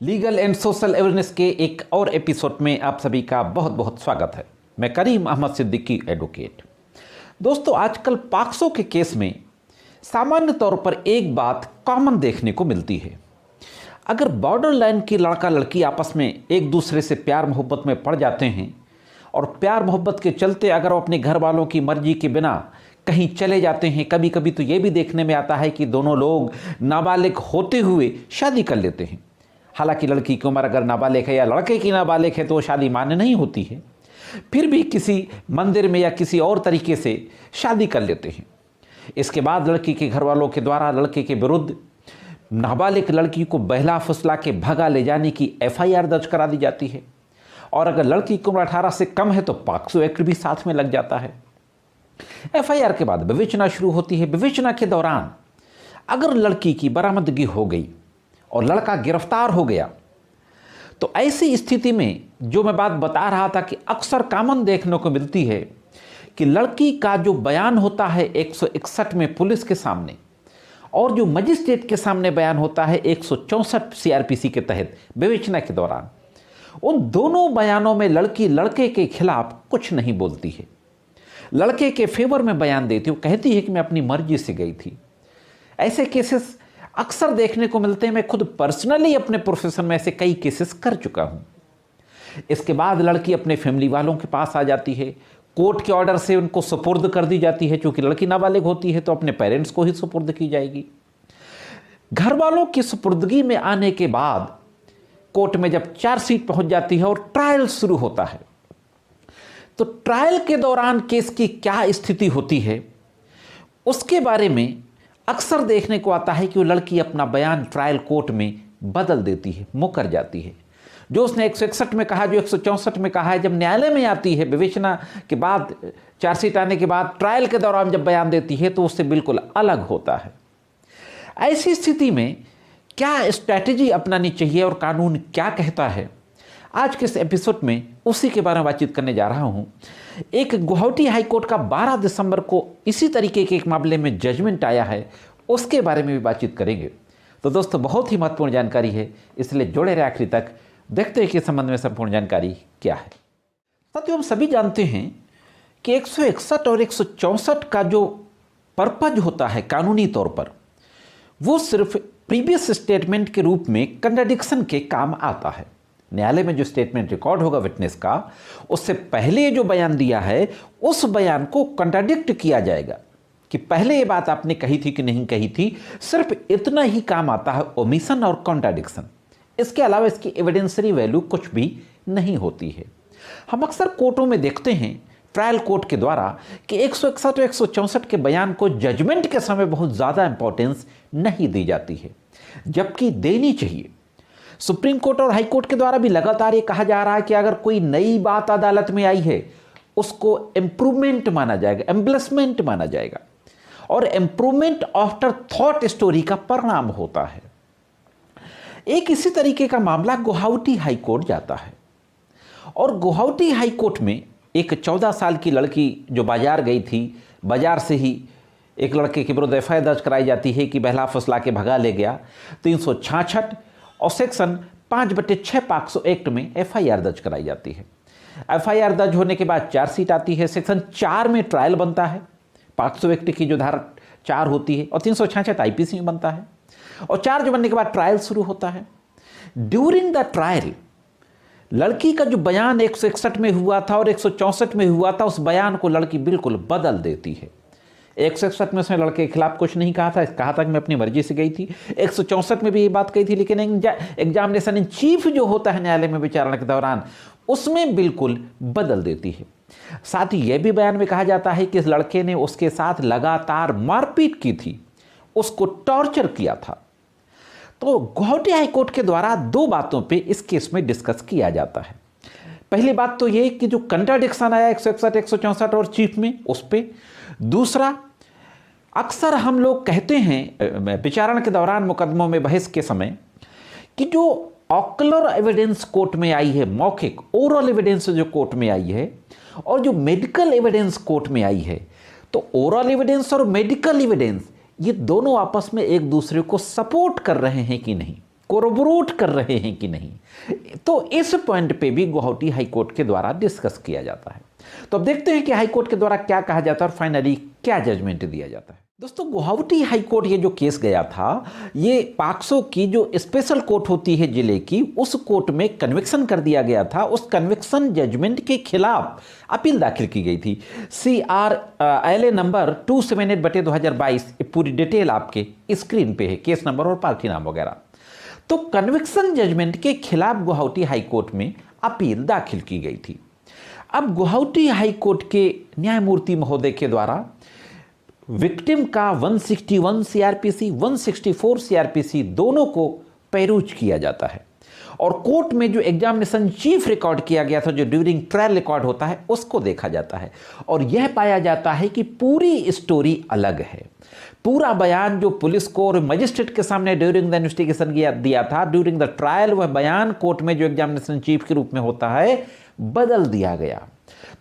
Legal and social awareness के एक और एपिसोड में आप सभी का बहुत बहुत स्वागत है। मैं करीम अहमद सिद्दीकी एडवोकेट। दोस्तों, आजकल पॉक्सो के केस में सामान्य तौर पर एक बात कॉमन देखने को मिलती है। अगर बॉर्डर लाइन की लड़का लड़की आपस में एक दूसरे से प्यार मोहब्बत में पड़ जाते हैं और प्यार मोहब्बत के चलते अगर वो अपने घर वालों की मर्जी के बिना कहीं चले जाते हैं, कभी कभी तो ये भी देखने में आता है कि दोनों लोग नाबालिग होते हुए शादी कर लेते हैं। हालांकि लड़की की उम्र अगर नाबालिग है या लड़के की नाबालिग है तो वो शादी मान्य नहीं होती है, फिर भी किसी मंदिर में या किसी और तरीके से शादी कर लेते हैं। इसके बाद लड़की के घर वालों के द्वारा लड़के के विरुद्ध नाबालिग लड़की को बहला फुसला के भगा ले जाने की FIR दर्ज करा दी जाती है और अगर लड़की की उम्र 18 से कम है तो पॉक्सो एक्ट भी साथ में लग जाता है। FIR के बाद विवेचना शुरू होती है। विवेचना के दौरान अगर लड़की की बरामदगी हो गई और लड़का गिरफ्तार हो गया तो ऐसी स्थिति में जो मैं बात बता रहा था कि अक्सर कॉमन देखने को मिलती है कि लड़की का जो बयान होता है 161 में पुलिस के सामने और जो मजिस्ट्रेट के सामने बयान होता है 164 CRPC के तहत विवेचना के दौरान, उन दोनों बयानों में लड़की लड़के के खिलाफ कुछ नहीं बोलती है, लड़के के फेवर में बयान देती है। वो कहती है कि मैं अपनी मर्जी से गई थी। ऐसे केसेस अक्सर देखने को मिलते हैं। मैं खुद पर्सनली अपने प्रोफेशन में ऐसे कई केसेस कर चुका हूं। इसके बाद लड़की अपने फैमिली वालों के पास आ जाती है, कोर्ट के ऑर्डर से उनको सुपुर्द कर दी जाती है। चूंकि लड़की नाबालिग होती है तो अपने पेरेंट्स को ही सुपुर्द की जाएगी। घर वालों की सुपुर्दगी में आने के बाद कोर्ट में जब चार्जशीट पहुंच जाती है और ट्रायल शुरू होता है तो ट्रायल के दौरान केस की क्या स्थिति होती है उसके बारे में अक्सर देखने को आता है कि वो लड़की अपना बयान ट्रायल कोर्ट में बदल देती है, मुकर जाती है। जो उसने 161 में कहा, जो 164 में कहा है, जब न्यायालय में आती है विवेचना के बाद, चार्जशीट आने के बाद ट्रायल के दौरान जब बयान देती है तो उससे बिल्कुल अलग होता है। ऐसी स्थिति में क्या स्ट्रैटेजी अपनानी चाहिए और कानून क्या कहता है, आज के इस एपिसोड में उसी के बारे में बातचीत करने जा रहा हूं। एक गुवाहाटी हाई कोर्ट का 12 दिसंबर को इसी तरीके के एक मामले में जजमेंट आया है, उसके बारे में भी बातचीत करेंगे। तो दोस्तों, बहुत ही महत्वपूर्ण जानकारी है, इसलिए जुड़े रहे आखिरी तक। देखते हैं कि इस संबंध में संपूर्ण जानकारी क्या है। साथियों, हम सभी जानते हैं कि 161 और 164 का जो पर्पज होता है कानूनी तौर पर, वो सिर्फ प्रीवियस स्टेटमेंट के रूप में कंट्राडिक्शन के काम आता है। न्यायालय में जो स्टेटमेंट रिकॉर्ड होगा विटनेस का, उससे पहले जो बयान दिया है उस बयान को कंट्राडिक्ट किया जाएगा कि पहले ये बात आपने कही थी कि नहीं कही थी। सिर्फ इतना ही काम आता है, ओमिशन और कॉन्ट्राडिक्शन। इसके अलावा इसकी एविडेंसरी वैल्यू कुछ भी नहीं होती है। हम अक्सर कोर्टों में देखते हैं ट्रायल कोर्ट के द्वारा कि 161 और 164 के बयान को जजमेंट के समय बहुत ज़्यादा इंपॉर्टेंस नहीं दी जाती है, जबकि देनी चाहिए। सुप्रीम कोर्ट और हाई कोर्ट के द्वारा भी लगातार ये कहा जा रहा है कि अगर कोई नई बात अदालत में आई है उसको इंप्रूवमेंट माना जाएगा, एम्बेसमेंट माना जाएगा, और इंप्रूवमेंट आफ्टर थॉट स्टोरी का परिणाम होता है। एक इसी तरीके का मामला गुवाहाटी हाई कोर्ट जाता है और गुवाहाटी हाई कोर्ट में एक 14 साल की लड़की जो बाजार गई थी, बाजार से ही एक लड़के के विरुद्ध FIR दर्ज कराई जाती है कि बहला फुसला के भगा ले गया। 366 और सेक्शन 5/6 पॉक्सो एक्ट में FIR दर्ज कराई जाती है। FIR दर्ज होने के बाद चार्जशीट आती है। सेक्शन 4 में ट्रायल बनता है, पॉक्सो एक्ट की जो धारा 4 होती है, और 366 IPC में बनता है। और चार्ज बनने के बाद ट्रायल शुरू होता है। ड्यूरिंग द ट्रायल लड़की का जो बयान 161 में हुआ था और 164 में हुआ था, उस बयान को लड़की बिल्कुल बदल देती है। 161 में उसने लड़के के खिलाफ कुछ नहीं कहा था, कहा था कि मैं अपनी मर्जी से गई थी। 164 में भी ये बात कही थी, लेकिन एग्जामिनेशन इन चीफ जो होता है न्यायालय में विचारणा के दौरान, उसमें बिल्कुल बदल देती है। साथ ही यह भी बयान में कहा जाता है कि इस लड़के ने उसके साथ लगातार मारपीट की थी, उसको टॉर्चर किया था। तो गुवाहाटी हाई कोर्ट के द्वारा 2 बातों पे इस केस में डिस्कस किया जाता है। पहली बात तो ये कि जो कंट्राडिक्शन आया 161, 164 और चीफ में, उस पे। दूसरा, अक्सर हम लोग कहते हैं विचारण के दौरान मुकदमों में बहस के समय कि जो ऑक्युलर एविडेंस कोर्ट में आई है, मौखिक ओरल एविडेंस जो कोर्ट में आई है, और जो मेडिकल एविडेंस कोर्ट में आई है, तो ओरल एविडेंस और मेडिकल एविडेंस ये दोनों आपस में एक दूसरे को सपोर्ट कर रहे हैं कि नहीं, कोरबोरेट कर रहे हैं कि नहीं। तो इस पॉइंट पे भी गुवाहाटी हाईकोर्ट के द्वारा डिस्कस किया जाता है। तो अब देखते हैं कि हाईकोर्ट के द्वारा क्या कहा जाता है और फाइनली क्या जजमेंट दिया जाता है। दोस्तों, गुवाहाटी हाईकोर्ट ये जो केस गया था, ये पॉक्सो की जो स्पेशल कोर्ट होती है जिले की, उस कोर्ट में कन्विक्शन कर दिया गया था। उस कन्विक्शन जजमेंट के खिलाफ अपील दाखिल की गई थी। CRLA नंबर 278/2022, पूरी डिटेल आपके स्क्रीन पे है, केस नंबर और पार्टी नाम वगैरह। तो कन्विक्शन जजमेंट के खिलाफ गुवाहाटी हाईकोर्ट में अपील दाखिल की गई थी। अब गुवाहाटी हाईकोर्ट के न्यायमूर्ति महोदय के द्वारा विक्टिम का 161 CRPC, 164 CRPC दोनों को पेरूज किया जाता है और कोर्ट में जो एग्जामिनेशन चीफ रिकॉर्ड किया गया था, जो ड्यूरिंग ट्रायल रिकॉर्ड होता है, उसको देखा जाता है और यह पाया जाता है कि पूरी स्टोरी अलग है। पूरा बयान जो पुलिस को और मजिस्ट्रेट के सामने ड्यूरिंग द इन्वेस्टिगेशन दिया था, ड्यूरिंग द ट्रायल, वह बयान कोर्ट में जो एग्जामिनेशन चीफ के रूप में होता है, बदल दिया गया।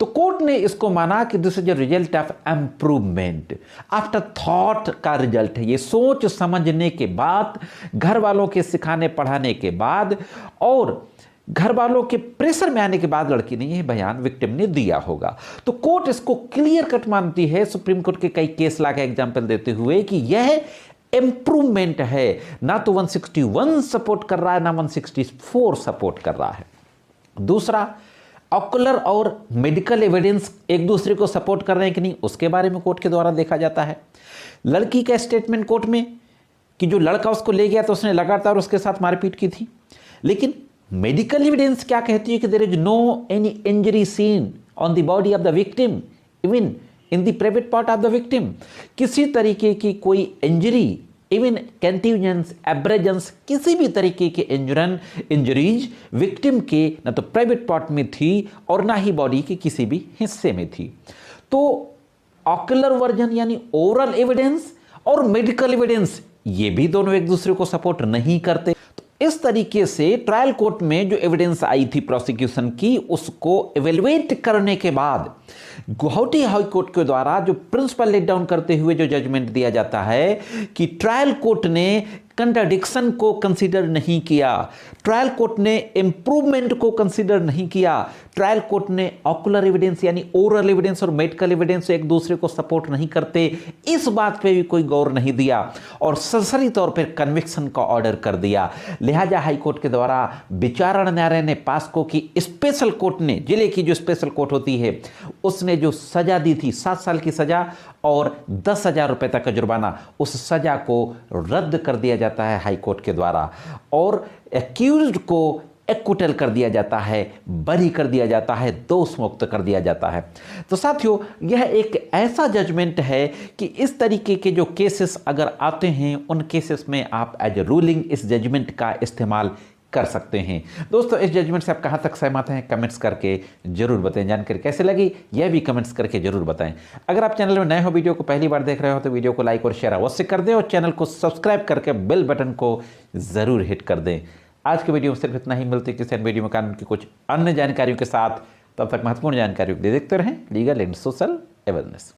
तो कोर्ट ने इसको माना कि this is a result of improvement, after thought का रिजल्ट है। ये सोच समझने के बाद, घर वालों के सिखाने पढ़ाने के बाद और घर वालों के प्रेशर में आने के बाद लड़की ने यह बयान विक्टिम ने दिया होगा। तो कोर्ट इसको क्लियर कट मानती है, सुप्रीम कोर्ट के कई केस ला के एग्जाम्पल देते हुए, कि यह इंप्रूवमेंट है। ना तो 161 सपोर्ट कर रहा है, ना 164 सपोर्ट कर रहा है। दूसरा, ऑकुलर और मेडिकल एविडेंस एक दूसरे को सपोर्ट कर रहे हैं कि नहीं, उसके बारे में कोर्ट के द्वारा देखा जाता है। लड़की का स्टेटमेंट कोर्ट में कि जो लड़का उसको ले गया तो उसने लगातार उसके साथ मारपीट की थी, लेकिन मेडिकल एविडेंस क्या कहती है कि there is no any injury seen on the body of the victim, even in the private part of the victim. किसी तरीके की कोई इंजरी, इवन कंट्यूजन्स, एब्रेजन्स, किसी भी तरीके के इंजरीज विक्टिम के न तो प्राइवेट पार्ट में थी और ना ही बॉडी के किसी भी हिस्से में थी। तो ऑकुलर वर्जन यानी ओरल एविडेंस और मेडिकल एविडेंस, ये भी दोनों एक दूसरे को सपोर्ट नहीं करते। तो इस तरीके से ट्रायल कोर्ट में जो एविडेंस आई थी प्रोसिक्यूशन की, उसको एवेलुएट करने के बाद गुवाहाटी हाई कोर्ट के द्वारा जो प्रिंसिपल लेट डाउन करते हुए जो जजमेंट दिया जाता है कि ट्रायल कोर्ट ने कंट्राडिक्शन को कंसीडर नहीं किया, ट्रायल कोर्ट ने इंप्रूवमेंट को कंसीडर नहीं किया, ट्रायल कोर्ट ने ऑकुलर एविडेंस यानी ओरल एविडेंस और मेडिकल एविडेंस एक दूसरे को सपोर्ट नहीं करते, इस बात पे भी कोई गौर नहीं दिया और सरसरी तौर पर कन्विक्शन का ऑर्डर कर दिया। लिहाजा हाई कोर्ट के द्वारा विचारण न्यायालय ने पास्को की स्पेशल कोर्ट ने, जिले की जो स्पेशल कोर्ट होती है, उसने जो सजा दी थी 7 साल की सजा और 10,000 रुपए तक का जुर्माना, उस सजा को रद्द कर दिया जाता है हाई कोर्ट के द्वारा और एक्यूज्ड को एक्विटल कर दिया जाता है, बरी कर दिया जाता है, दोष मुक्त कर दिया जाता है। तो साथियों, यह एक ऐसा जजमेंट है कि इस तरीके के जो केसेस अगर आते हैं, उन केसेस में आप एज ए रूलिंग इस जजमेंट का इस्तेमाल कर सकते हैं। दोस्तों, इस जजमेंट से आप कहां तक सहमत हैं, कमेंट्स करके जरूर बताएं। जानकारी कैसे लगी यह भी कमेंट्स करके जरूर बताएं। अगर आप चैनल में नए हो, वीडियो को पहली बार देख रहे हो, तो वीडियो को लाइक और शेयर अवश्य कर दें और चैनल को सब्सक्राइब करके बेल बटन को जरूर हिट कर दें। आज के वीडियो में सिर्फ इतना ही, मिलते किसी अन्य वीडियो में कानून की कुछ अन्य जानकारियों के साथ। तब तक महत्वपूर्ण जानकारियों को देखते रहें लीगल एंड सोशल अवेयरनेस।